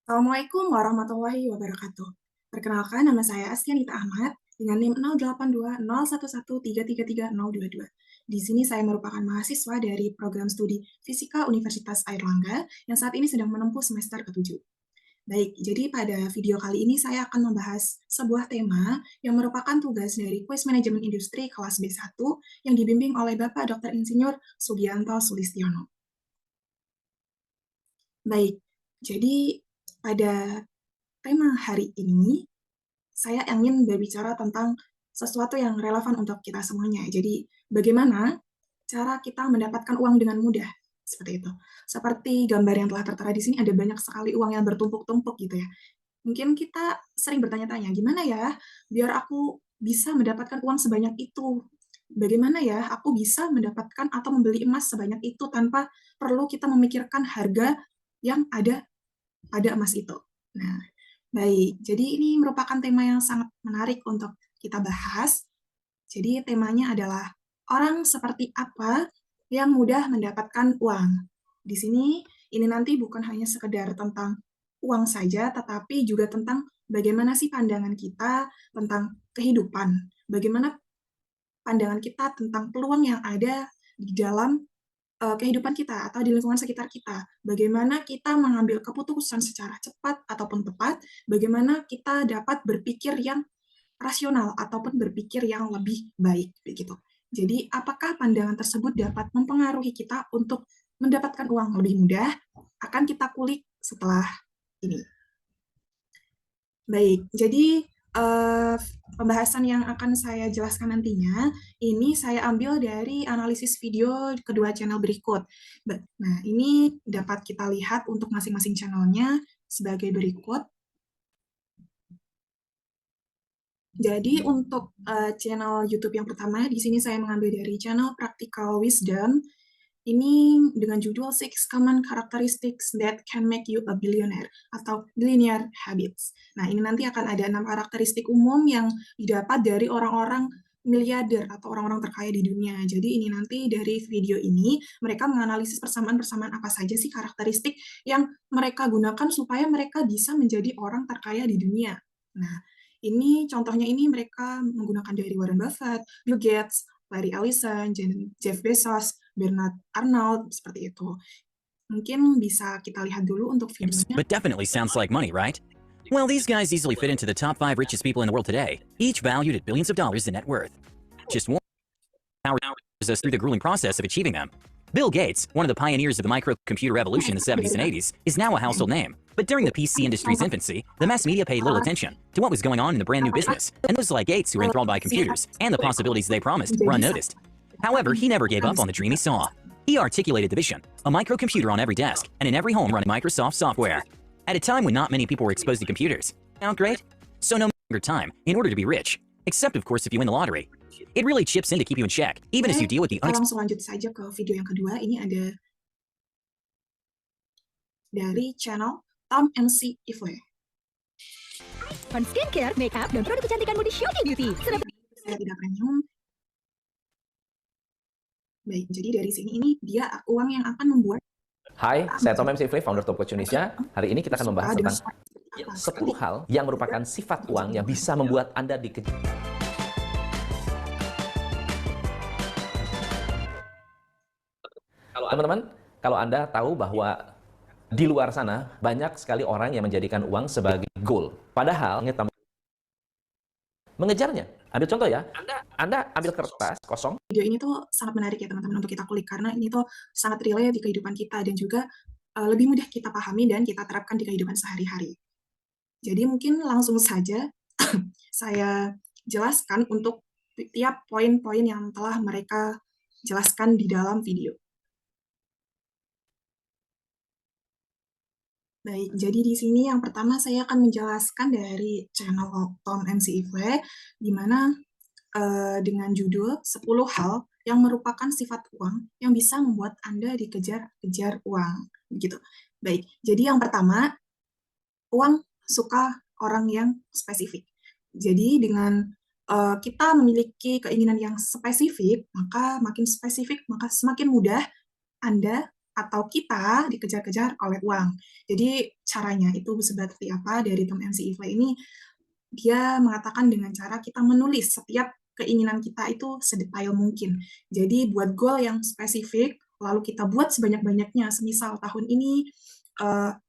Assalamualaikum warahmatullahi wabarakatuh. Perkenalkan, nama saya Astianita Ahmad dengan NIM 082011333022. Di sini saya merupakan mahasiswa dari program studi Fisika Universitas Airlangga yang saat ini sedang menempuh semester ke-7. Baik, jadi pada video kali ini saya akan membahas sebuah tema yang merupakan tugas dari Kuis Manajemen Industri kelas B1 yang dibimbing oleh Bapak Dr. Insinyur Sugianto Sulistiono. Baik, jadi pada tema hari ini, saya ingin berbicara tentang sesuatu yang relevan untuk kita semuanya. Jadi, bagaimana cara kita mendapatkan uang dengan mudah? Seperti itu. Seperti gambar yang telah tertera di sini, ada banyak sekali uang yang bertumpuk-tumpuk gitu ya. Mungkin kita sering bertanya-tanya, gimana ya biar aku bisa mendapatkan uang sebanyak itu? Bagaimana ya aku bisa mendapatkan atau membeli emas sebanyak itu tanpa perlu kita memikirkan harga yang ada pada emas itu? Nah, baik, jadi ini merupakan tema yang sangat menarik untuk kita bahas. Jadi temanya adalah orang seperti apa yang mudah mendapatkan uang. Di sini ini nanti bukan hanya sekedar tentang uang saja, tetapi juga tentang bagaimana sih pandangan kita tentang kehidupan. Bagaimana pandangan kita tentang peluang yang ada di dalam kehidupan kita atau di lingkungan sekitar kita. Bagaimana kita mengambil keputusan secara cepat ataupun tepat, bagaimana kita dapat berpikir yang rasional ataupun berpikir yang lebih baik begitu. Jadi, apakah pandangan tersebut dapat mempengaruhi kita untuk mendapatkan uang lebih mudah? Akan kita kulik setelah ini. Baik, jadi pembahasan yang akan saya jelaskan nantinya, ini saya ambil dari analisis video kedua channel berikut. Nah, ini dapat kita lihat untuk masing-masing channelnya sebagai berikut. Jadi untuk channel YouTube yang pertama, di sini saya mengambil dari channel Practical Wisdom. Ini dengan judul Six Common Characteristics That Can Make You a Billionaire atau Billionaire Habits. Nah, ini nanti akan ada 6 karakteristik umum yang didapat dari orang-orang miliarder atau orang-orang terkaya di dunia. Jadi ini nanti dari video ini mereka menganalisis persamaan-persamaan apa saja sih karakteristik yang mereka gunakan supaya mereka bisa menjadi orang terkaya di dunia. Nah, ini contohnya ini mereka menggunakan dari Warren Buffett, Bill Gates, Larry Ellison, Jeff Bezos, Bernard Arnault, seperti itu. Mungkin bisa kita lihat dulu untuk videonya. But definitely sounds like money, right? Well, these guys easily fit into the top 5 richest people in the world today, each valued at billions of dollars in net worth. Just one powers us through the grueling process of achieving them. Bill Gates, one of the pioneers of the microcomputer revolution in the 70s and 80s, is now a household name. But during the PC industry's infancy, the mass media paid little attention to what was going on in the brand new business, and those like Gates who were enthralled by computers and the possibilities they promised were unnoticed. However, he never gave up on the dream he saw. He articulated the vision, a microcomputer on every desk and in every home running Microsoft software. At a time when not many people were exposed to computers. Sound great? So no longer time in order to be rich, except of course if you win the lottery. It really chips in to keep you in check, even as you deal with the Kita langsung lanjut saja ke video yang kedua. Ini ada dari channel Tom and C. Ifle. Fun skincare, makeup, dan produk kecantikan body Shopee Beauty. Saya tidak premium. Baik, jadi dari sini ini dia uang yang akan membuat. Hai, saya Tom MC Ifle, founder Top Coach Indonesia. Hari ini kita akan membahas tentang 10 hal yang merupakan sifat uang yang bisa membuat Anda dikejar. Teman-teman, kalau Anda tahu bahwa di luar sana banyak sekali orang yang menjadikan uang sebagai goal. Padahal mengejarnya. Ambil contoh ya, Anda ambil kertas kosong. Video ini tuh sangat menarik ya teman-teman untuk kita kulik karena ini tuh sangat relate di kehidupan kita dan juga lebih mudah kita pahami dan kita terapkan di kehidupan sehari-hari. Jadi mungkin langsung saja saya jelaskan untuk tiap poin-poin yang telah mereka jelaskan di dalam video. Baik, jadi di sini yang pertama saya akan menjelaskan dari channel Tom MC Ifle, di mana dengan judul 10 hal yang merupakan sifat uang yang bisa membuat Anda dikejar-kejar uang. Begitu. Baik, jadi yang pertama, uang suka orang yang spesifik. Jadi dengan kita memiliki keinginan yang spesifik, maka makin spesifik, maka semakin mudah Anda atau kita dikejar-kejar oleh uang. Jadi caranya itu seperti apa dari Tom MC Ifle ini, dia mengatakan dengan cara kita menulis setiap keinginan kita itu sedetail mungkin. Jadi buat goal yang spesifik, lalu kita buat sebanyak-banyaknya. Semisal tahun ini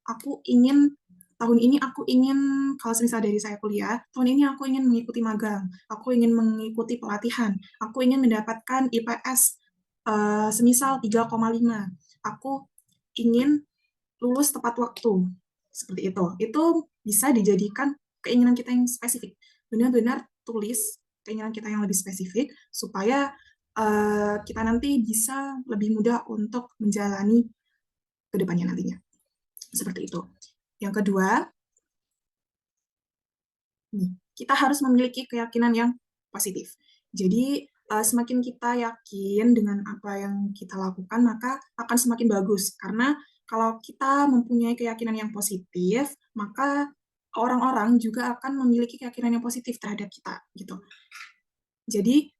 aku ingin, kalau semisal dari saya kuliah, tahun ini aku ingin mengikuti magang, aku ingin mengikuti pelatihan, aku ingin mendapatkan IPS semisal 3,5, aku ingin lulus tepat waktu, seperti itu. Itu bisa dijadikan keinginan kita yang spesifik. Benar-benar tulis keinginan kita yang lebih spesifik, supaya kita nanti bisa lebih mudah untuk menjalani ke depannya nantinya. Seperti itu. Yang kedua, kita harus memiliki keyakinan yang positif. Jadi, semakin kita yakin dengan apa yang kita lakukan, maka akan semakin bagus. Karena kalau kita mempunyai keyakinan yang positif, maka orang-orang juga akan memiliki keyakinan yang positif terhadap kita, gitu. Jadi,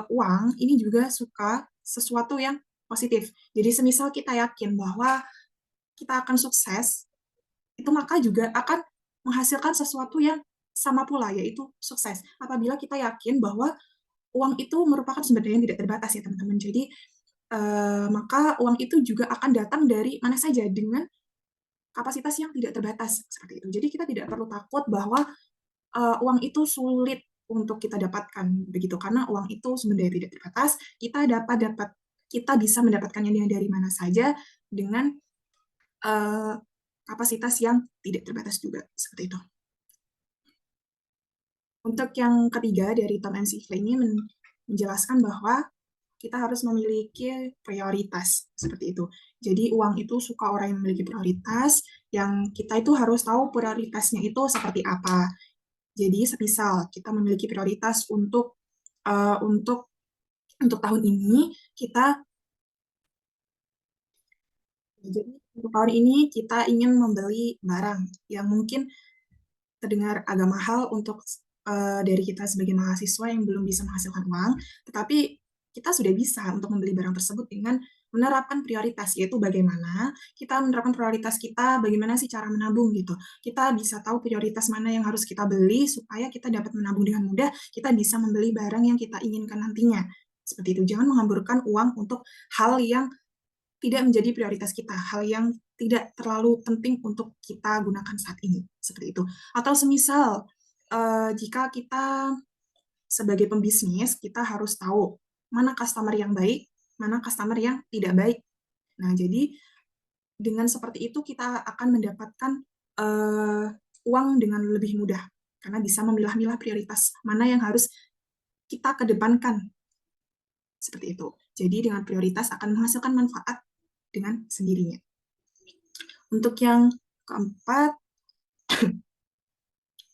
uang ini juga suka sesuatu yang positif. Jadi, semisal kita yakin bahwa kita akan sukses, itu maka juga akan menghasilkan sesuatu yang sama pula, yaitu sukses. Apabila kita yakin bahwa uang itu merupakan sumber daya yang tidak terbatas ya teman-teman. Jadi maka uang itu juga akan datang dari mana saja dengan kapasitas yang tidak terbatas seperti itu. Jadi kita tidak perlu takut bahwa uang itu sulit untuk kita dapatkan begitu, karena uang itu sumber daya tidak terbatas. Kita bisa mendapatkannya dari mana saja dengan kapasitas yang tidak terbatas juga seperti itu. Untuk yang ketiga dari Tom MC Ifle ini menjelaskan bahwa kita harus memiliki prioritas seperti itu. Jadi uang itu suka orang yang memiliki prioritas, yang kita itu harus tahu prioritasnya itu seperti apa. Jadi semisal kita memiliki prioritas untuk tahun ini kita ingin membeli barang yang mungkin terdengar agak mahal untuk dari kita sebagai mahasiswa yang belum bisa menghasilkan uang, tetapi kita sudah bisa untuk membeli barang tersebut dengan menerapkan prioritas, yaitu bagaimana kita menerapkan prioritas kita, bagaimana sih cara menabung gitu. Kita bisa tahu prioritas mana yang harus kita beli supaya kita dapat menabung dengan mudah, kita bisa membeli barang yang kita inginkan nantinya. Seperti itu, jangan menghamburkan uang untuk hal yang tidak menjadi prioritas kita, hal yang tidak terlalu penting untuk kita gunakan saat ini, seperti itu. Atau semisal, jika kita sebagai pembisnis, kita harus tahu mana customer yang baik, mana customer yang tidak baik. Nah, jadi dengan seperti itu kita akan mendapatkan uang dengan lebih mudah, karena bisa memilah-milah prioritas mana yang harus kita kedepankan, seperti itu. Jadi dengan prioritas akan menghasilkan manfaat dengan sendirinya. Untuk yang keempat,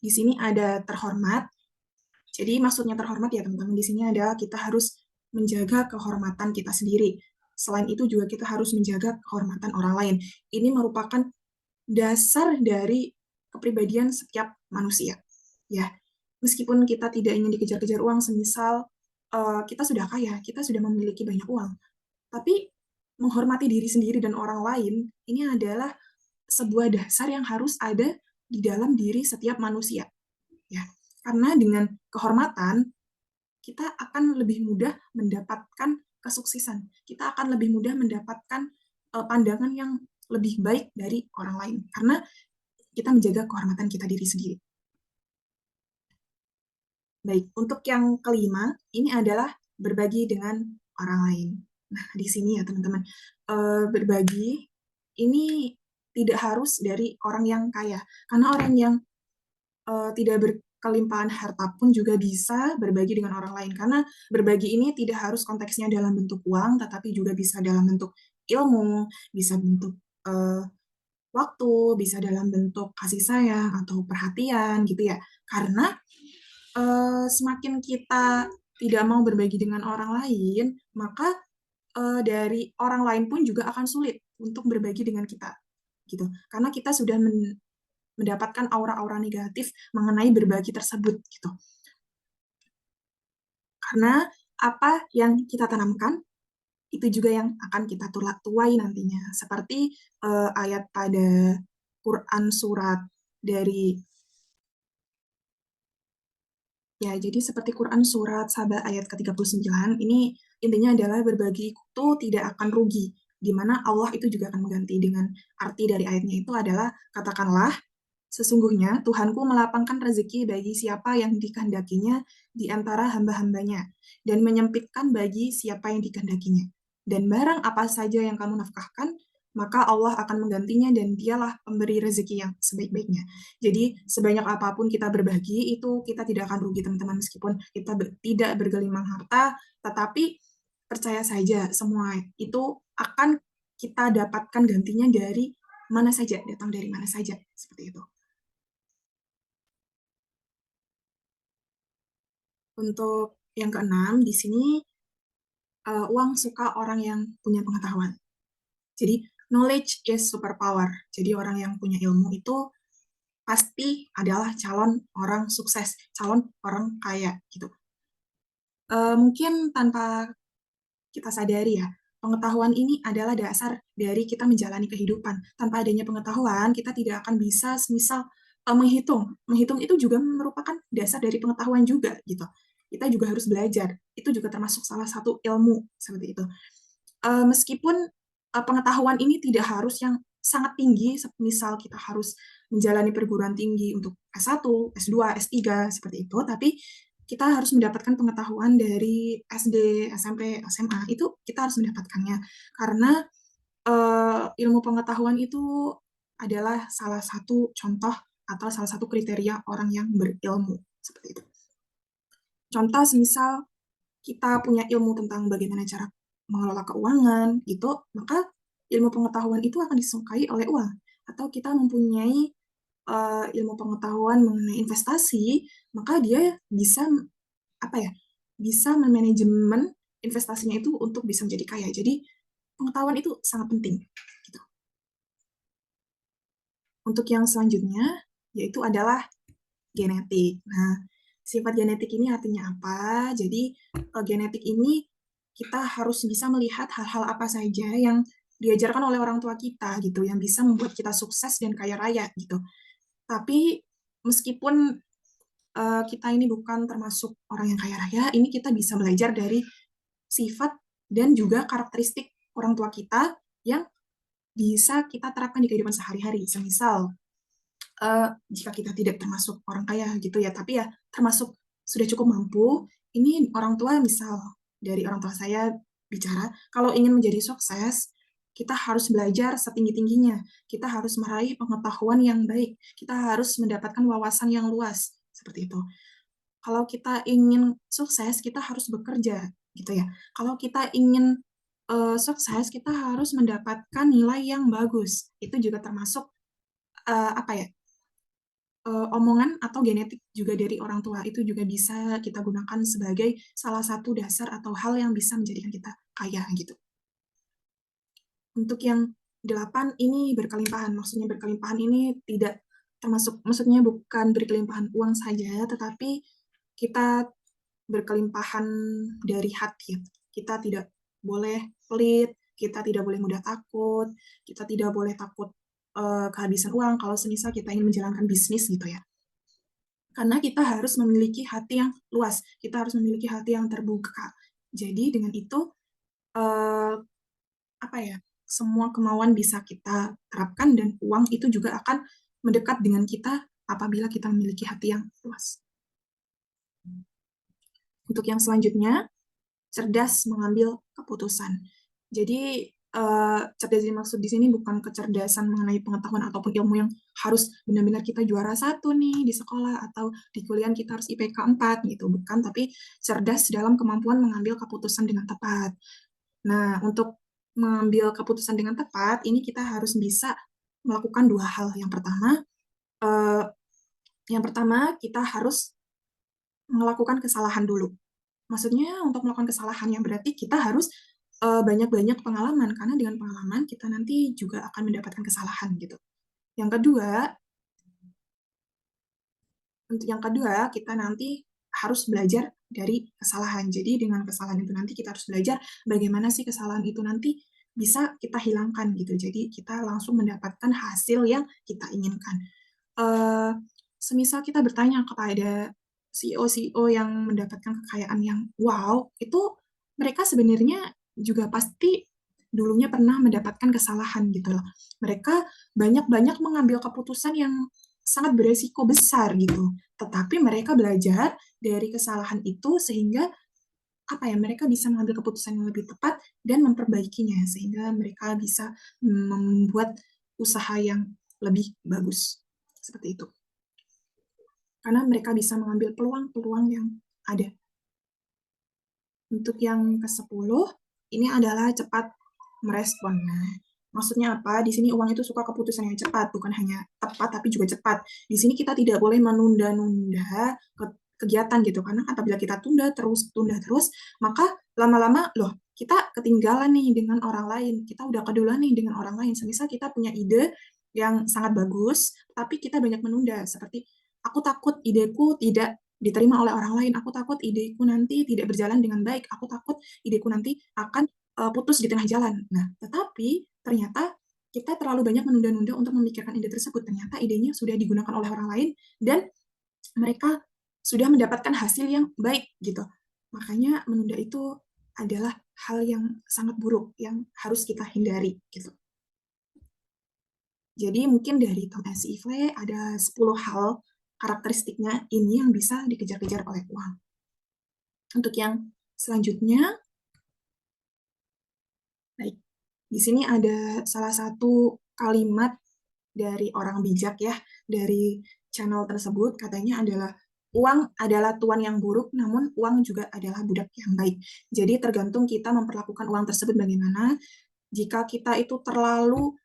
di sini ada terhormat. Jadi maksudnya terhormat ya teman-teman, di sini adalah kita harus menjaga kehormatan kita sendiri. Selain itu juga kita harus menjaga kehormatan orang lain. Ini merupakan dasar dari kepribadian setiap manusia. Ya, meskipun kita tidak ingin dikejar-kejar uang, semisal kita sudah kaya, kita sudah memiliki banyak uang, tapi menghormati diri sendiri dan orang lain, ini adalah sebuah dasar yang harus ada di dalam diri setiap manusia. Ya, karena dengan kehormatan, kita akan lebih mudah mendapatkan kesuksesan. Kita akan lebih mudah mendapatkan pandangan yang lebih baik dari orang lain. Karena kita menjaga kehormatan kita diri sendiri. Baik, untuk yang kelima, ini adalah berbagi dengan orang lain. Nah, di sini ya teman-teman, berbagi ini tidak harus dari orang yang kaya, karena orang yang tidak berkelimpahan harta pun juga bisa berbagi dengan orang lain, karena berbagi ini tidak harus konteksnya dalam bentuk uang, tetapi juga bisa dalam bentuk ilmu, bisa bentuk waktu, bisa dalam bentuk kasih sayang atau perhatian gitu ya. Karena semakin kita tidak mau berbagi dengan orang lain, maka dari orang lain pun juga akan sulit untuk berbagi dengan kita, gitu. Karena kita sudah mendapatkan aura-aura negatif mengenai berbagi tersebut, gitu. Karena apa yang kita tanamkan itu juga yang akan kita tuai nantinya. Seperti ayat pada Quran surat dari ya, jadi seperti Quran surat Saba ayat ke-39, ini intinya adalah berbagi itu tidak akan rugi, di mana Allah itu juga akan mengganti. Dengan arti dari ayatnya itu adalah, katakanlah, sesungguhnya Tuhanku melapangkan rezeki bagi siapa yang dikehendakinya di antara hamba-hambanya, dan menyempitkan bagi siapa yang dikehendakinya. Dan barang apa saja yang kamu nafkahkan, maka Allah akan menggantinya dan dialah pemberi rezeki yang sebaik-baiknya. Jadi sebanyak apapun kita berbagi, itu kita tidak akan rugi teman-teman, meskipun kita tidak bergelimang harta, tetapi percaya saja semua itu akan kita dapatkan gantinya dari mana saja, datang dari mana saja, seperti itu. Untuk yang keenam, di sini uang suka orang yang punya pengetahuan. Jadi, knowledge is superpower. Jadi, orang yang punya ilmu itu pasti adalah calon orang sukses, calon orang kaya, gitu. Mungkin tanpa kita sadari ya, pengetahuan ini adalah dasar dari kita menjalani kehidupan. Tanpa adanya pengetahuan, kita tidak akan bisa semisal menghitung. Menghitung itu juga merupakan dasar dari pengetahuan juga, gitu. Kita juga harus belajar. Itu juga termasuk salah satu ilmu, seperti itu. Meskipun pengetahuan ini tidak harus yang sangat tinggi, misal kita harus menjalani perguruan tinggi untuk S1, S2, S3, seperti itu, tapi kita harus mendapatkan pengetahuan dari SD, SMP, SMA, itu kita harus mendapatkannya. Karena ilmu pengetahuan itu adalah salah satu contoh atau salah satu kriteria orang yang berilmu, seperti itu. Contoh, semisal kita punya ilmu tentang bagaimana cara mengelola keuangan, gitu, maka ilmu pengetahuan itu akan disukai oleh uang. Atau kita mempunyai ilmu pengetahuan mengenai investasi, maka dia bisa apa ya, bisa memanajemen investasinya itu untuk bisa menjadi kaya. Jadi pengetahuan itu sangat penting. Gitu. Untuk yang selanjutnya, yaitu adalah genetik. Nah, sifat genetik ini artinya apa? Jadi, genetik ini kita harus bisa melihat hal-hal apa saja yang diajarkan oleh orang tua kita gitu, yang bisa membuat kita sukses dan kaya raya gitu. Tapi meskipun kita ini bukan termasuk orang yang kaya raya, ini kita bisa belajar dari sifat dan juga karakteristik orang tua kita yang bisa kita terapkan di kehidupan sehari-hari. Semisal, jika kita tidak termasuk orang kaya gitu ya, tapi ya termasuk sudah cukup mampu, ini orang tua, misal dari orang tua saya bicara, kalau ingin menjadi sukses, kita harus belajar setinggi-tingginya, kita harus meraih pengetahuan yang baik, kita harus mendapatkan wawasan yang luas, seperti itu. Kalau kita ingin sukses, kita harus bekerja, gitu ya. Kalau kita ingin sukses, kita harus mendapatkan nilai yang bagus. Itu juga termasuk apa ya, omongan atau genetik juga dari orang tua. Itu juga bisa kita gunakan sebagai salah satu dasar atau hal yang bisa menjadikan kita kaya gitu. Untuk yang 8 ini berkelimpahan. Maksudnya berkelimpahan ini tidak termasuk, maksudnya bukan berkelimpahan uang saja, tetapi kita berkelimpahan dari hati. Kita tidak boleh pelit, kita tidak boleh mudah takut, kita tidak boleh takut kehabisan uang kalau semisal kita ingin menjalankan bisnis gitu ya. Karena kita harus memiliki hati yang luas, kita harus memiliki hati yang terbuka. Jadi dengan itu apa ya, semua kemauan bisa kita terapkan dan uang itu juga akan mendekat dengan kita apabila kita memiliki hati yang luas. Untuk yang selanjutnya, cerdas mengambil keputusan. Jadi cerdas dimaksud di sini bukan kecerdasan mengenai pengetahuan ataupun ilmu yang harus benar-benar kita juara 1 nih di sekolah atau di kuliah kita harus IPK 4 gitu, bukan, tapi cerdas dalam kemampuan mengambil keputusan dengan tepat. Nah, untuk mengambil keputusan dengan tepat, ini kita harus bisa melakukan 2 hal. Eh, yang pertama kita harus melakukan kesalahan dulu. Maksudnya untuk melakukan kesalahan yang berarti kita harus banyak-banyak pengalaman, karena dengan pengalaman kita nanti juga akan mendapatkan kesalahan gitu. Yang kedua, untuk yang kedua kita nanti harus belajar dari kesalahan. Jadi dengan kesalahan itu nanti kita harus belajar bagaimana sih kesalahan itu nanti bisa kita hilangkan gitu. Jadi kita langsung mendapatkan hasil yang kita inginkan. Eh, Semisal kita bertanya kepada CEO-CEO yang mendapatkan kekayaan yang wow, itu mereka sebenarnya juga pasti dulunya pernah mendapatkan kesalahan gitu loh. Mereka banyak-banyak mengambil keputusan yang sangat beresiko besar gitu. Tetapi mereka belajar dari kesalahan itu sehingga apa ya, mereka bisa mengambil keputusan yang lebih tepat dan memperbaikinya sehingga mereka bisa membuat usaha yang lebih bagus. Seperti itu. Karena mereka bisa mengambil peluang-peluang yang ada. Untuk yang ke-10, ini adalah cepat merespon. Nah, maksudnya apa? Di sini uang itu suka keputusan yang cepat, bukan hanya tepat tapi juga cepat. Di sini kita tidak boleh menunda-nunda kegiatan gitu, karena apabila kita tunda terus, maka lama-lama loh kita ketinggalan nih dengan orang lain, kita udah keduluan nih dengan orang lain. Semisal kita punya ide yang sangat bagus, tapi kita banyak menunda, seperti aku takut ideku tidak diterima oleh orang lain, aku takut ideku nanti tidak berjalan dengan baik, aku takut ideku nanti akan putus di tengah jalan. Nah, tetapi ternyata kita terlalu banyak menunda-nunda untuk memikirkan ide tersebut. Ternyata idenya sudah digunakan oleh orang lain dan mereka sudah mendapatkan hasil yang baik gitu. Makanya menunda itu adalah hal yang sangat buruk yang harus kita hindari gitu. Jadi mungkin dari Tom S. Ivle ada 10 hal karakteristiknya ini yang bisa dikejar-kejar oleh uang. Untuk yang selanjutnya, baik, di sini ada salah satu kalimat dari orang bijak ya, dari channel tersebut, katanya adalah uang adalah tuan yang buruk, namun uang juga adalah budak yang baik. Jadi tergantung kita memperlakukan uang tersebut bagaimana. Jika kita itu terlalu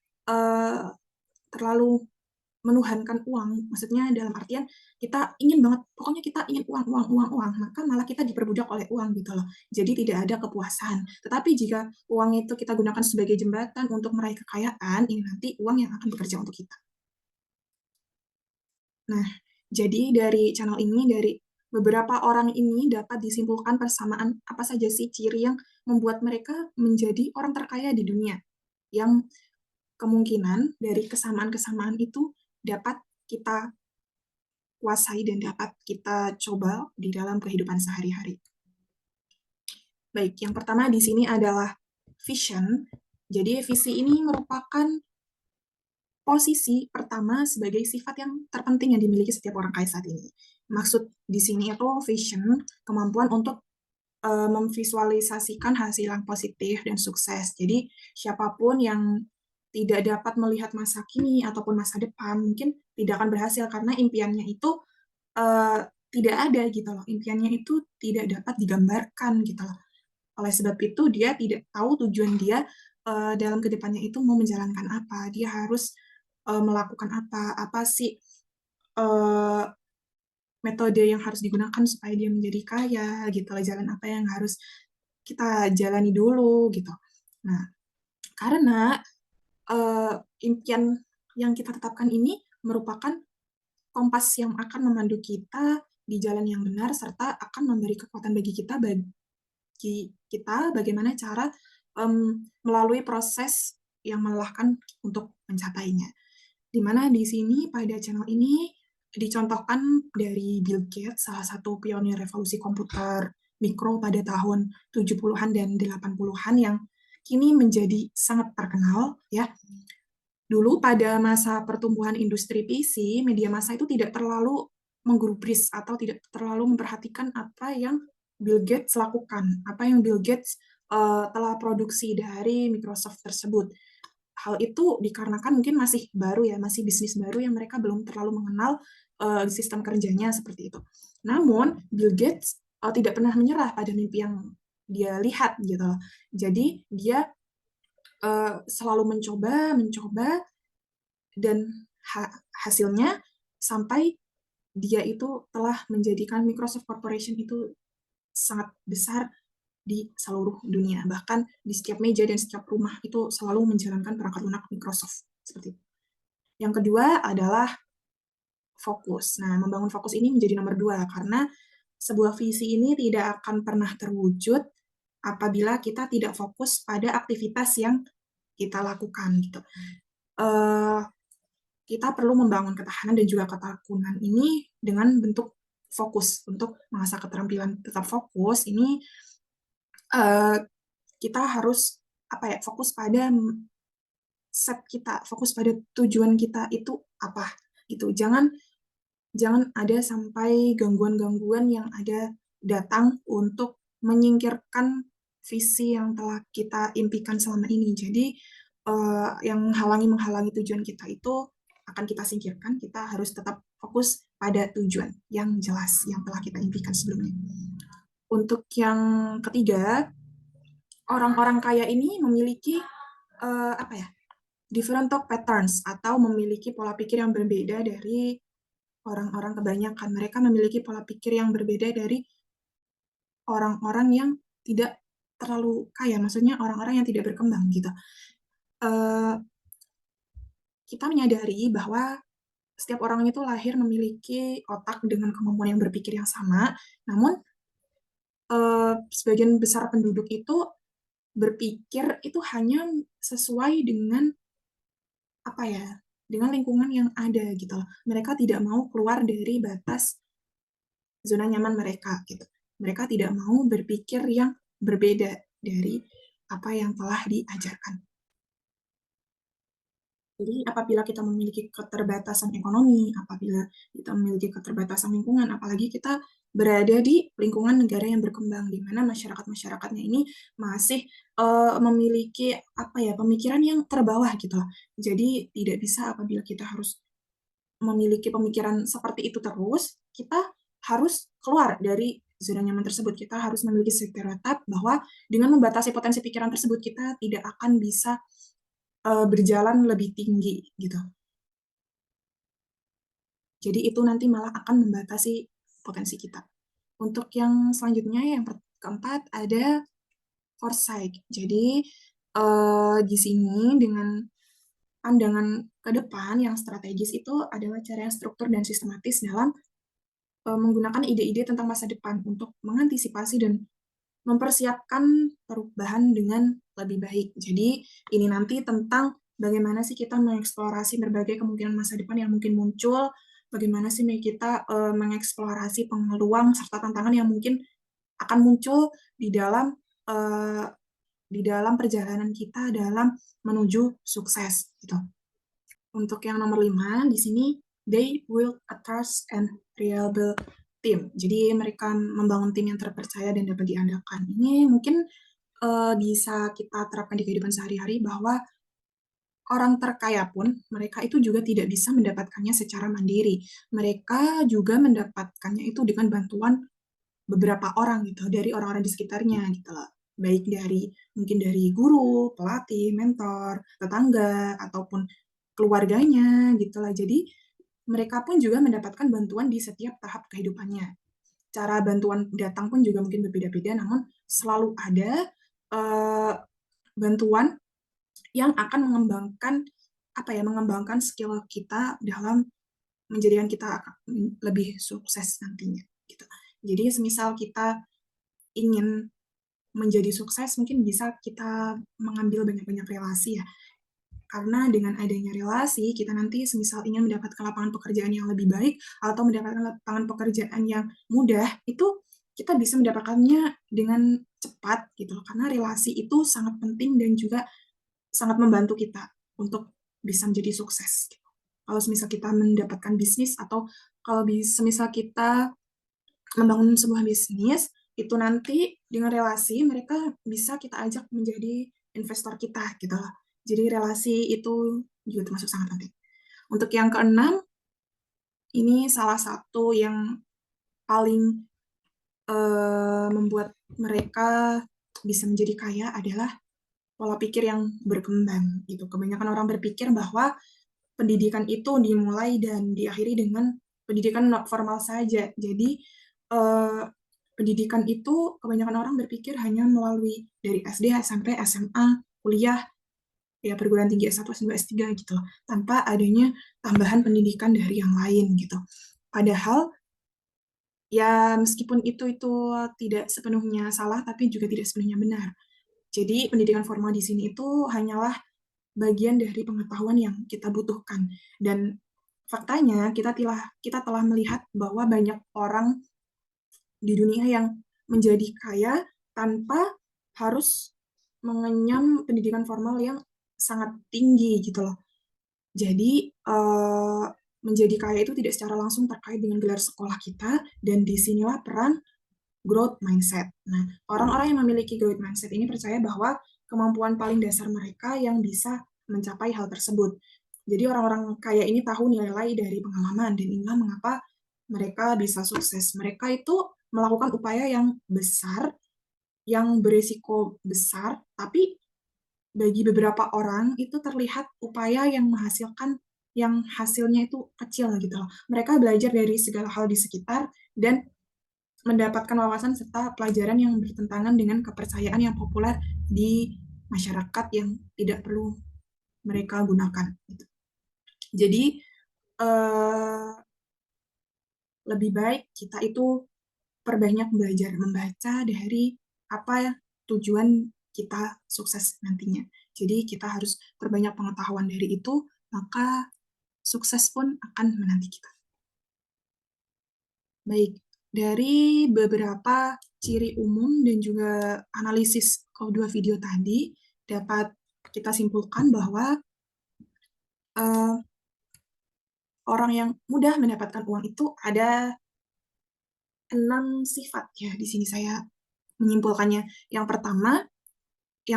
menuhankan uang, maksudnya dalam artian kita ingin banget, pokoknya kita ingin uang, uang, uang, uang, maka malah kita diperbudak oleh uang gitu loh. Jadi tidak ada kepuasan. Tetapi jika uang itu kita gunakan sebagai jembatan untuk meraih kekayaan, ini nanti uang yang akan bekerja untuk kita. Nah, jadi dari channel ini, dari beberapa orang ini dapat disimpulkan persamaan apa saja sih ciri yang membuat mereka menjadi orang terkaya di dunia. Yang kemungkinan dari kesamaan-kesamaan itu dapat kita kuasai dan dapat kita coba di dalam kehidupan sehari-hari. Baik, yang pertama di sini adalah vision. Jadi visi ini merupakan posisi pertama sebagai sifat yang terpenting yang dimiliki setiap orang kaya saat ini. Maksud di sini itu vision, kemampuan untuk memvisualisasikan hasil yang positif dan sukses. Jadi siapapun yang tidak dapat melihat masa kini ataupun masa depan mungkin tidak akan berhasil karena impiannya itu tidak ada gitu loh. Impiannya itu tidak dapat digambarkan gitu loh. Oleh sebab itu dia tidak tahu tujuan dia dalam kedepannya itu mau menjalankan apa. Dia harus melakukan apa sih metode yang harus digunakan supaya dia menjadi kaya gitu loh, jalan apa yang harus kita jalani dulu gitu. Nah, karena impian yang kita tetapkan ini merupakan kompas yang akan memandu kita di jalan yang benar serta akan memberi kekuatan bagi kita bagaimana cara melalui proses yang melelahkan untuk mencapainya. Di mana di sini pada channel ini dicontohkan dari Bill Gates, salah satu pionir revolusi komputer mikro pada tahun 70-an dan 80-an yang kini menjadi sangat terkenal ya. Dulu pada masa pertumbuhan industri PC, media massa itu tidak terlalu menggubris atau tidak terlalu memperhatikan apa yang Bill Gates lakukan, apa yang Bill Gates telah produksi dari Microsoft tersebut. Hal itu dikarenakan mungkin masih baru ya, masih bisnis baru yang mereka belum terlalu mengenal sistem kerjanya seperti itu. Namun Bill Gates tidak pernah menyerah pada mimpi yang dia lihat gitu. Jadi dia selalu mencoba dan hasilnya sampai dia itu telah menjadikan Microsoft Corporation itu sangat besar di seluruh dunia. Bahkan di setiap meja dan setiap rumah itu selalu menjalankan perangkat lunak Microsoft. Seperti itu. Yang kedua adalah fokus. Nah, membangun fokus ini menjadi nomor 2 karena sebuah visi ini tidak akan pernah terwujud apabila kita tidak fokus pada aktivitas yang kita lakukan gitu. Kita perlu membangun ketahanan dan juga ketekunan ini dengan bentuk fokus. Untuk mengasah keterampilan tetap fokus ini kita harus fokus pada set kita, fokus pada tujuan kita itu apa gitu. Jangan ada sampai gangguan-gangguan yang ada datang untuk menyingkirkan visi yang telah kita impikan selama ini. Jadi yang menghalangi tujuan kita itu akan kita singkirkan. Kita harus tetap fokus pada tujuan yang jelas yang telah kita impikan sebelumnya. Untuk yang ketiga, orang-orang kaya ini memiliki different thought patterns atau memiliki pola pikir yang berbeda dari orang-orang kebanyakan. Mereka memiliki pola pikir yang berbeda dari orang-orang yang tidak terlalu kaya, maksudnya orang-orang yang tidak berkembang gitu. Kita menyadari bahwa setiap orang itu lahir memiliki otak dengan kemampuan yang berpikir yang sama, namun sebagian besar penduduk itu berpikir itu hanya sesuai dengan dengan lingkungan yang ada gitu loh. Mereka tidak mau keluar dari batas zona nyaman mereka gitu. Mereka tidak mau berpikir yang berbeda dari apa yang telah diajarkan. Jadi apabila kita memiliki keterbatasan ekonomi, apabila kita memiliki keterbatasan lingkungan, apalagi kita berada di lingkungan negara yang berkembang, di mana masyarakat-masyarakatnya ini masih memiliki pemikiran yang terbawah gitu lah. Jadi tidak bisa apabila kita harus memiliki pemikiran seperti itu terus, kita harus keluar dari zona nyaman tersebut. Kita harus memiliki stereotip bahwa dengan membatasi potensi pikiran tersebut, kita tidak akan bisa berjalan lebih tinggi gitu. Jadi itu nanti malah akan membatasi potensi kita. Untuk yang selanjutnya, yang keempat ada foresight. Jadi di sini dengan pandangan ke depan yang strategis itu adalah cara yang struktur dan sistematis dalam menggunakan ide-ide tentang masa depan untuk mengantisipasi dan mempersiapkan perubahan dengan lebih baik. Jadi ini nanti tentang bagaimana sih kita mengeksplorasi berbagai kemungkinan masa depan yang mungkin muncul, bagaimana sih kita mengeksplorasi peluang serta tantangan yang mungkin akan muncul di dalam perjalanan kita dalam menuju sukses gitu. Untuk yang nomor 5 di sini, they will a trust and reliable tim. Jadi mereka membangun tim yang terpercaya dan dapat diandalkan. Ini mungkin bisa kita terapkan di kehidupan sehari-hari bahwa orang terkaya pun mereka itu juga tidak bisa mendapatkannya secara mandiri. Mereka juga mendapatkannya itu dengan bantuan beberapa orang gitu, dari orang-orang di sekitarnya gitu loh. Baik mungkin dari guru, pelatih, mentor, tetangga, ataupun keluarganya gitu lah. Jadi mereka pun juga mendapatkan bantuan di setiap tahap kehidupannya. Cara bantuan datang pun juga mungkin berbeda-beda, namun selalu ada bantuan yang akan mengembangkan skill kita dalam menjadikan kita lebih sukses nantinya gitu. Jadi semisal kita ingin menjadi sukses, mungkin bisa kita mengambil banyak-banyak relasi ya. Karena dengan adanya relasi, kita nanti semisal ingin mendapatkan lapangan pekerjaan yang lebih baik atau mendapatkan lapangan pekerjaan yang mudah, itu kita bisa mendapatkannya dengan cepat gitu loh. Karena relasi itu sangat penting dan juga sangat membantu kita untuk bisa menjadi sukses. Kalau semisal kita mendapatkan bisnis atau kalau semisal kita membangun sebuah bisnis, itu nanti dengan relasi mereka bisa kita ajak menjadi investor kita gitu loh. Jadi relasi itu juga termasuk sangat penting. Untuk yang keenam, ini salah satu yang paling membuat mereka bisa menjadi kaya adalah pola pikir yang berkembang gitu. Kebanyakan orang berpikir bahwa pendidikan itu dimulai dan diakhiri dengan pendidikan non formal saja. Jadi pendidikan itu kebanyakan orang berpikir hanya melalui dari SD, SMP, SMA, kuliah, ya perguruan tinggi S1, S2, S3 gitu loh, tanpa adanya tambahan pendidikan dari yang lain gitu. Padahal Ya, meskipun itu tidak sepenuhnya salah, tapi juga tidak sepenuhnya benar. Jadi, pendidikan formal di sini itu hanyalah bagian dari pengetahuan yang kita butuhkan. Dan faktanya, kita telah melihat bahwa banyak orang di dunia yang menjadi kaya tanpa harus mengenyam pendidikan formal yang sangat tinggi gitu loh. Jadi, menjadi kaya itu tidak secara langsung terkait dengan gelar sekolah kita, dan disinilah peran growth mindset. Nah, orang-orang yang memiliki growth mindset ini percaya bahwa kemampuan paling dasar mereka yang bisa mencapai hal tersebut. Jadi orang-orang kaya ini tahu nilai dari pengalaman, dan inilah mengapa mereka bisa sukses. Mereka itu melakukan upaya yang besar, yang beresiko besar, tapi bagi beberapa orang itu terlihat upaya yang hasilnya itu kecil gitu loh. Mereka belajar dari segala hal di sekitar dan mendapatkan wawasan serta pelajaran yang bertentangan dengan kepercayaan yang populer di masyarakat yang tidak perlu mereka gunakan gitu. Jadi lebih baik kita itu perbanyak belajar membaca dari apa ya tujuan kita sukses nantinya. Jadi kita harus perbanyak pengetahuan dari itu, maka sukses pun akan menanti kita. Baik, dari beberapa ciri umum dan juga analisis kedua video tadi, dapat kita simpulkan bahwa orang yang mudah mendapatkan uang itu ada 6 sifat ya di sini saya menyimpulkannya. Yang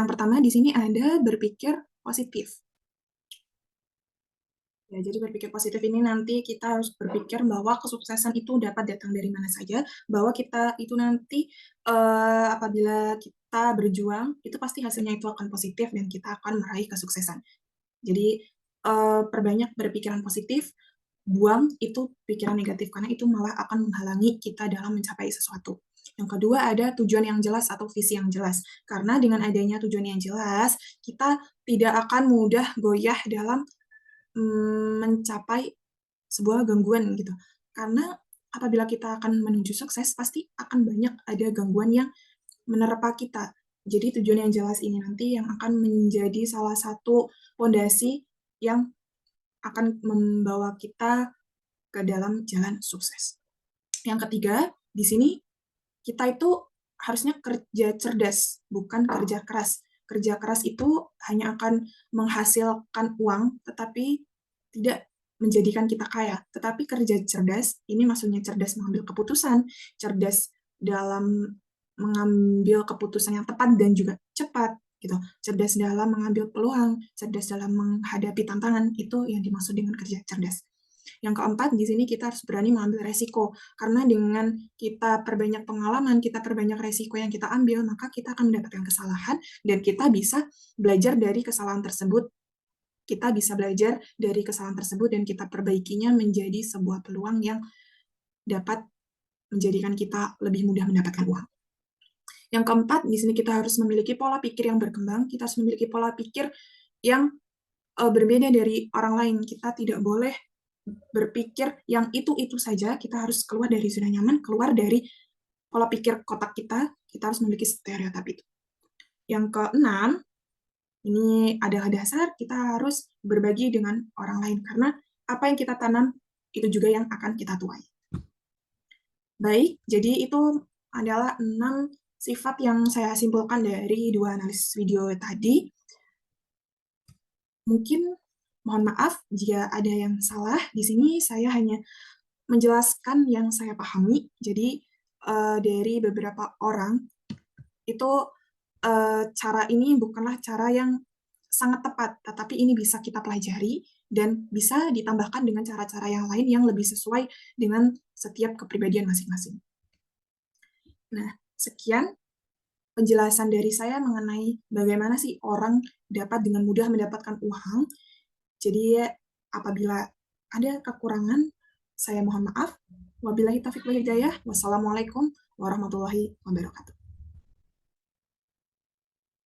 pertama di sini ada berpikir positif. Ya, jadi berpikir positif ini nanti kita harus berpikir bahwa kesuksesan itu dapat datang dari mana saja, bahwa kita itu nanti apabila kita berjuang, itu pasti hasilnya itu akan positif dan kita akan meraih kesuksesan. Jadi perbanyak berpikiran positif, buang itu pikiran negatif karena itu malah akan menghalangi kita dalam mencapai sesuatu. Yang kedua ada tujuan yang jelas atau visi yang jelas. Karena dengan adanya tujuan yang jelas, kita tidak akan mudah goyah dalam mencapai sebuah gangguan gitu. Karena apabila kita akan menuju sukses, pasti akan banyak ada gangguan yang menerpa kita. Jadi tujuan yang jelas ini nanti yang akan menjadi salah satu fondasi yang akan membawa kita ke dalam jalan sukses. Yang ketiga, di sini kita itu harusnya kerja cerdas, bukan kerja keras. Kerja keras itu hanya akan menghasilkan uang, tetapi tidak menjadikan kita kaya. Tetapi kerja cerdas, ini maksudnya cerdas mengambil keputusan, cerdas dalam mengambil keputusan yang tepat dan juga cepat, gitu. Cerdas dalam mengambil peluang, cerdas dalam menghadapi tantangan, itu yang dimaksud dengan kerja cerdas. Yang keempat, di sini kita harus berani mengambil resiko. Karena dengan kita perbanyak pengalaman, kita perbanyak resiko yang kita ambil, maka kita akan mendapatkan kesalahan dan kita bisa belajar dari kesalahan tersebut. Kita bisa belajar dari kesalahan tersebut dan kita perbaikinya menjadi sebuah peluang yang dapat menjadikan kita lebih mudah mendapatkan uang. Yang keempat, di sini kita harus memiliki pola pikir yang berkembang, kita harus memiliki pola pikir yang berbeda dari orang lain. Kita tidak boleh berpikir yang itu-itu saja, kita harus keluar dari zona nyaman, keluar dari pola pikir kotak kita harus memiliki stereotip itu. Yang keenam, ini adalah dasar, kita harus berbagi dengan orang lain, karena apa yang kita tanam, itu juga yang akan kita tuai. Baik, jadi itu adalah 6 sifat yang saya simpulkan dari 2 analisis video tadi. Mungkin mohon maaf jika ada yang salah. Di sini saya hanya menjelaskan yang saya pahami. Jadi dari beberapa orang itu cara ini bukanlah cara yang sangat tepat, tetapi ini bisa kita pelajari dan bisa ditambahkan dengan cara-cara yang lain yang lebih sesuai dengan setiap kepribadian masing-masing. Nah, sekian penjelasan dari saya mengenai bagaimana sih orang dapat dengan mudah mendapatkan uang. Jadi apabila ada kekurangan, saya mohon maaf. Wabillahi taufiq wal hidayah. Wassalamualaikum warahmatullahi wabarakatuh.